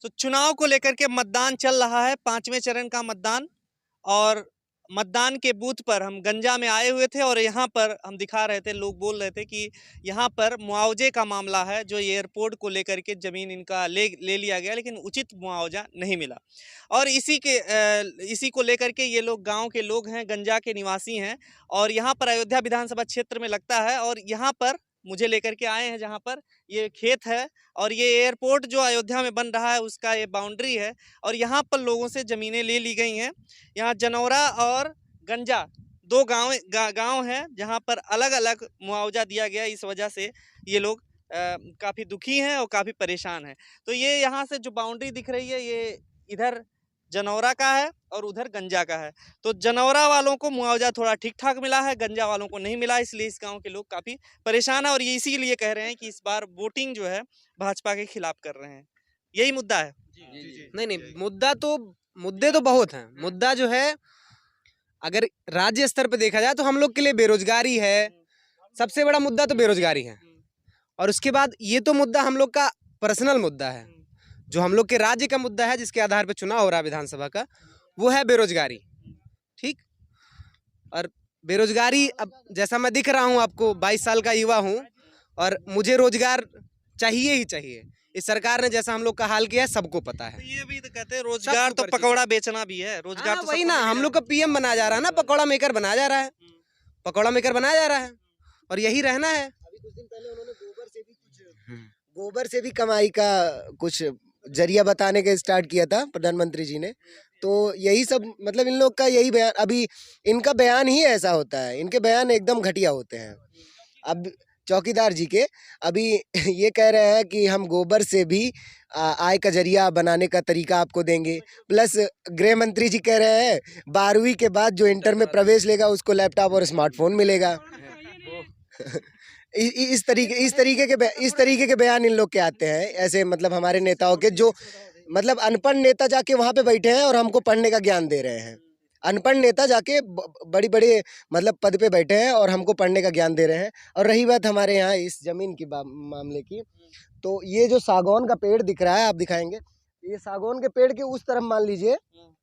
तो चुनाव को लेकर के मतदान चल रहा है, 5वें चरण का मतदान। और मतदान के बूथ पर हम गंजा में आए हुए थे और यहाँ पर हम दिखा रहे थे, लोग बोल रहे थे कि यहाँ पर मुआवजे का मामला है, जो एयरपोर्ट को लेकर के ज़मीन इनका ले लिया गया, लेकिन उचित मुआवजा नहीं मिला। और इसी को लेकर के ये लोग, गांव के लोग हैं, गंजा के निवासी हैं, और यहाँ पर अयोध्या विधानसभा क्षेत्र में लगता है, और यहाँ पर मुझे लेकर के आए हैं जहाँ पर ये खेत है और ये एयरपोर्ट जो अयोध्या में बन रहा है उसका ये बाउंड्री है, और यहाँ पर लोगों से ज़मीनें ले ली गई हैं। यहाँ जनौरा और गंजा दो गांव हैं जहाँ पर अलग अलग मुआवजा दिया गया। इस वजह से ये लोग काफ़ी दुखी हैं और काफ़ी परेशान हैं। तो ये यहाँ से जो बाउंड्री दिख रही है, ये इधर जनौरा का है और उधर गंजा का है। तो जनौरा वालों को मुआवजा थोड़ा ठीक ठाक मिला है, गंजा वालों को नहीं मिला, इसलिए इस गांव के लोग काफ़ी परेशान हैं और ये इसीलिए कह रहे हैं कि इस बार वोटिंग जो है भाजपा के खिलाफ कर रहे हैं। यही मुद्दा है। नहीं, मुद्दे तो बहुत हैं। मुद्दा जो है, अगर राज्य स्तर पे देखा जाए तो हम लोग के लिए बेरोजगारी है, सबसे बड़ा मुद्दा तो बेरोजगारी है। और उसके बाद ये तो मुद्दा हम लोग का पर्सनल मुद्दा है, जो हम लोग के राज्य का मुद्दा है, जिसके आधार पे चुनाव हो रहा है विधानसभा का, वो है बेरोजगारी। ठीक। और बेरोजगारी, अब जैसा मैं दिख रहा हूँ आपको, 22 साल का युवा हूँ और मुझे रोजगार चाहिए ही चाहिए। इस सरकार ने जैसा हम लोग का हाल किया है सबको पता है। तो ये भी तो कहते हैं रोजगार तो पकौड़ा बेचना भी है, रोजगार तो वही ना, हम लोग का पीएम बनाया जा रहा है ना, पकौड़ा मेकर बनाया जा रहा है, पकौड़ा मेकर बनाया जा रहा है, और यही रहना है। अभी कुछ दिन पहले उन्होंने गोबर से भी कमाई का कुछ जरिया बताने का स्टार्ट किया था प्रधानमंत्री जी ने। तो यही सब, मतलब इन लोग का यही बयान, अभी इनका बयान ही ऐसा होता है, इनके बयान एकदम घटिया होते हैं। अब चौकीदार जी के अभी ये कह रहे हैं कि हम गोबर से भी आय का जरिया बनाने का तरीका आपको देंगे। प्लस गृह मंत्री जी कह रहे हैं 12वीं के बाद जो इंटर में प्रवेश लेगा उसको लैपटॉप और स्मार्टफोन मिलेगा। इस तरीके के बयान इन लोग के आते हैं, ऐसे मतलब हमारे नेताओं के, जो मतलब अनपढ़ नेता जाके वहाँ पे बैठे हैं और हमको पढ़ने का ज्ञान दे रहे हैं। अनपढ़ नेता जाके बड़ी बड़े मतलब पद पे बैठे हैं और हमको पढ़ने का ज्ञान दे रहे हैं। और रही बात हमारे यहाँ इस जमीन की मामले की, तो ये जो सागौन का पेड़ दिख रहा है, आप दिखाएंगे, ये सागौन के पेड़ के उस तरफ मान लीजिए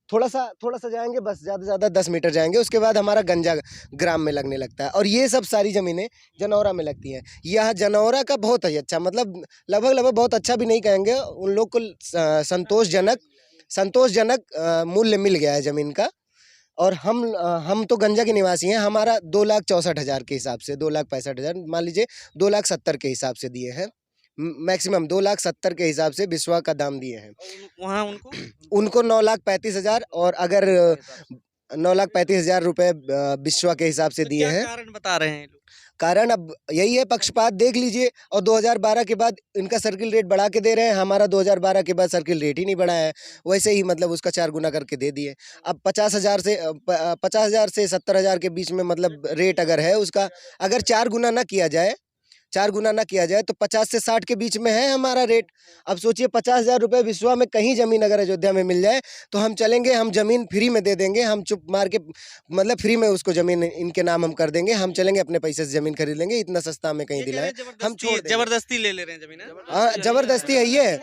थोड़ा सा जाएंगे, बस ज़्यादा से ज़्यादा 10 मीटर जाएंगे, उसके बाद हमारा गंजा ग्राम में लगने लगता है। और ये सब सारी ज़मीनें जनौरा में लगती हैं। यह जनौरा का बहुत ही अच्छा, मतलब लगभग बहुत अच्छा भी नहीं कहेंगे, उन लोग को संतोषजनक मूल्य मिल गया है ज़मीन का। और हम तो गंजा के निवासी हैं, हमारा 2,64,000 के हिसाब से, 2,65,000 मान लीजिए, 2,70,000 के हिसाब से दिए हैं, मैक्सिमम 2,70,000 के हिसाब से बिस्वा का दाम दिए हैं। वहाँ उनको 9,35,000, और अगर 9,35,000 रुपए बिस्वा के हिसाब से दिए हैं। कारण बता रहे हैं? कारण अब यही है, पक्षपात देख लीजिए। और 2012 के बाद इनका सर्किल रेट बढ़ा के दे रहे हैं, हमारा 2012 के बाद सर्किल रेट ही नहीं बढ़ा है, वैसे ही मतलब उसका 4 गुना करके दे दिए। अब 50,000 से 70,000 के बीच में मतलब रेट अगर है उसका, अगर 4 गुना ना किया जाए तो 50 से 60 के बीच में है हमारा रेट। अब सोचिए 50,000 रुपये विश्वा में कहीं ज़मीन अगर अयोध्या में मिल जाए तो हम चलेंगे, हम ज़मीन फ्री में दे देंगे, हम चुप मार के मतलब फ्री में उसको ज़मीन इनके नाम हम कर देंगे, हम चलेंगे अपने पैसे से ज़मीन खरीद लेंगे, इतना सस्ता हमें कहीं दिलाएं, हम छोड़ देंगे। जबरदस्ती ले रहे हैं ज़मीन? हाँ, जबरदस्ती है ये।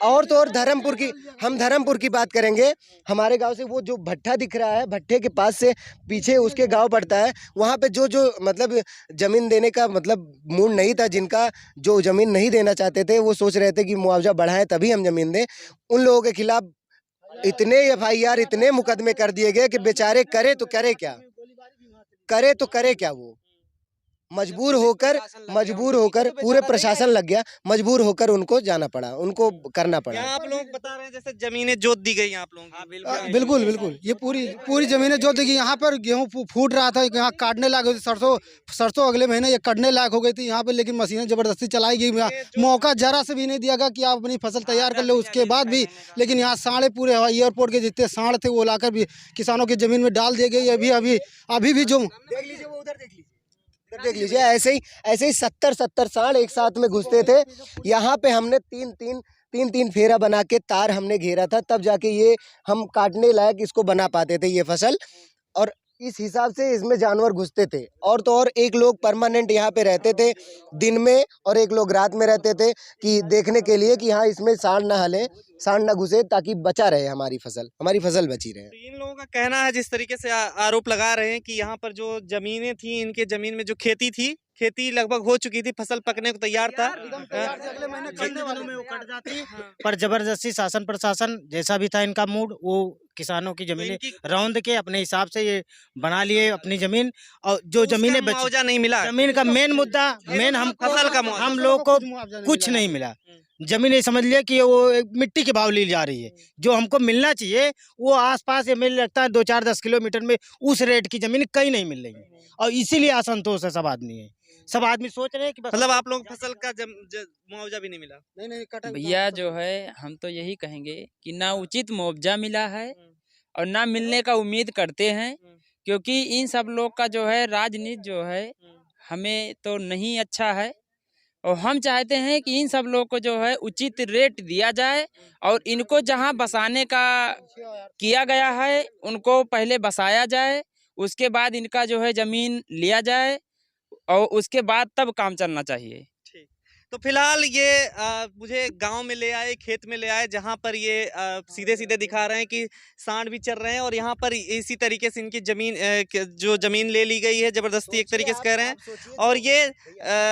और तो और धर्मपुर की बात करेंगे, हमारे गांव से वो जो भट्ठा दिख रहा है, भट्ठे के पास से पीछे उसके गांव पड़ता है, वहाँ पे जो मतलब ज़मीन देने का मतलब मूड नहीं था, जिनका जो ज़मीन नहीं देना चाहते थे, वो सोच रहे थे कि मुआवजा बढ़ाएं तभी हम ज़मीन दें, उन लोगों के खिलाफ इतने FIR, इतने मुकदमे कर दिए गए कि बेचारे करे तो करे क्या, वो मजबूर होकर पूरे प्रशासन लग गया, मजबूर होकर उनको जाना पड़ा, उनको करना पड़ा। आप लोग बता रहे हैं जैसे जमीनें जोत दी गई आप लोगों की? बिल्कुल ये पूरी जमीनें जोत दी गई। यहाँ पर गेहूँ फूट रहा था, यहाँ काटने लायक हुई थी, सरसों अगले महीने ये कटने लायक हो गई थी यहाँ पे, लेकिन मशीनें जबरदस्ती चलाई गई, मौका जरा से भी नहीं दिया गया कि आप अपनी फसल तैयार कर लो। उसके बाद भी लेकिन यहाँ साढ़े पूरे एयरपोर्ट के जितने साढ़ थे वो लाकर भी किसानों की जमीन में डाल दिए गए। अभी भी जो देख लीजिए, ऐसे ही 70 साल एक साथ में घुसते थे। यहाँ पे हमने तीन फेरा बना के तार हमने घेरा था, तब जाके ये हम काटने लायक इसको बना पाते थे ये फसल। और इस हिसाब से इसमें जानवर घुसते थे। और तो और एक लोग परमानेंट यहाँ पे रहते थे दिन में और एक लोग रात में रहते थे कि देखने के लिए कि हाँ इसमें सांड ना हले, सांड ना घुसे, ताकि बचा रहे हमारी फसल बची रहे। तो इन लोगों का कहना है, जिस तरीके से आरोप लगा रहे हैं कि यहाँ पर जो जमीनें थी, इनके जमीन में जो खेती थी, खेती लगभग हो चुकी थी, फसल पकने को तैयार था, अगले महीने जितने दिनों में वो कट जाती, पर जबरदस्ती शासन प्रशासन जैसा भी था इनका मूड, वो किसानों की जमीनें रौंद के अपने हिसाब से ये बना लिए अपनी जमीन। और जो जमीनें बची, मुआवजा नहीं मिला। जमीन का मेन मुद्दा, मेन हम फसल का मुआवजा, हम लोग को कुछ नहीं मिला। जमीन ये समझ लिया कि वो एक मिट्टी के भाव ली जा रही है। जो हमको मिलना चाहिए वो आसपास ये मिल लगता है 2-4-10 किलोमीटर में, उस रेट की जमीन कहीं नहीं मिल रही है। और इसीलिए असंतोष है सब आदमी है, सब आदमी सोच रहे हैं कि मतलब आप लोग फसल का मुआवजा भी नहीं मिला। नहीं कटा भैया जो है हम तो यही कहेंगे कि ना उचित मुआवजा मिला है और ना मिलने का उम्मीद करते हैं, क्योंकि इन सब लोग का जो है राजनीति जो है हमें तो नहीं अच्छा है। और हम चाहते हैं कि इन सब लोग को जो है उचित रेट दिया जाए और इनको जहां बसाने का किया गया है उनको पहले बसाया जाए, उसके बाद इनका जो है जमीन लिया जाए और उसके बाद तब काम चलना चाहिए। तो फिलहाल ये मुझे गांव में ले आए, खेत में ले आए, जहां पर ये सीधे सीधे दिखा रहे हैं कि सांड भी चल रहे हैं और यहाँ पर इसी तरीके से इनकी जमीन जो जमीन ले ली गई है जबरदस्ती, एक तरीके से कह रहे हैं। और ये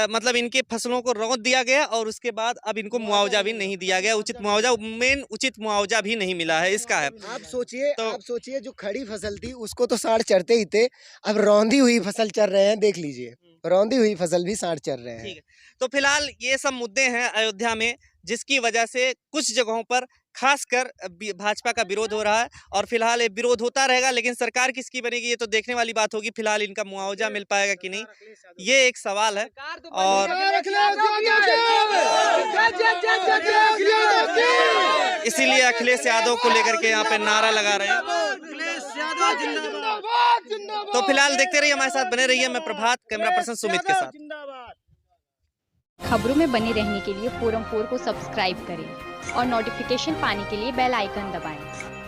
मतलब इनके फसलों को रौंद दिया गया और उसके बाद अब इनको मुआवजा भी नहीं दिया गया, उचित मुआवजा, मेन उचित मुआवजा भी नहीं मिला है, इसका है। आप सोचिए जो खड़ी फसल थी उसको तो सांड चरते ही थे, अब रौंदी हुई फसल चर रहे हैं, देख लीजिए रौंदी हुई फसल भी सांड चर रहे हैं। तो फिलहाल ये सब मुद्दे हैं अयोध्या में, जिसकी वजह से कुछ जगहों पर खासकर भाजपा का विरोध हो रहा है और फिलहाल ये विरोध होता रहेगा। लेकिन सरकार किसकी बनेगी ये तो देखने वाली बात होगी। फिलहाल इनका मुआवजा मिल पाएगा कि नहीं, ये एक सवाल है। और इसीलिए अखिलेश यादव को लेकर के यहाँ पे नारा लगा रहे हैं। तो फिलहाल देखते रहिए, हमारे साथ बने रहिए। मैं प्रभात, कैमरा पर्सन सुमित के साथ। खबरों में बने रहने के लिए फोरम 4 को सब्सक्राइब करें और नोटिफिकेशन पाने के लिए बेल आइकन दबाएं।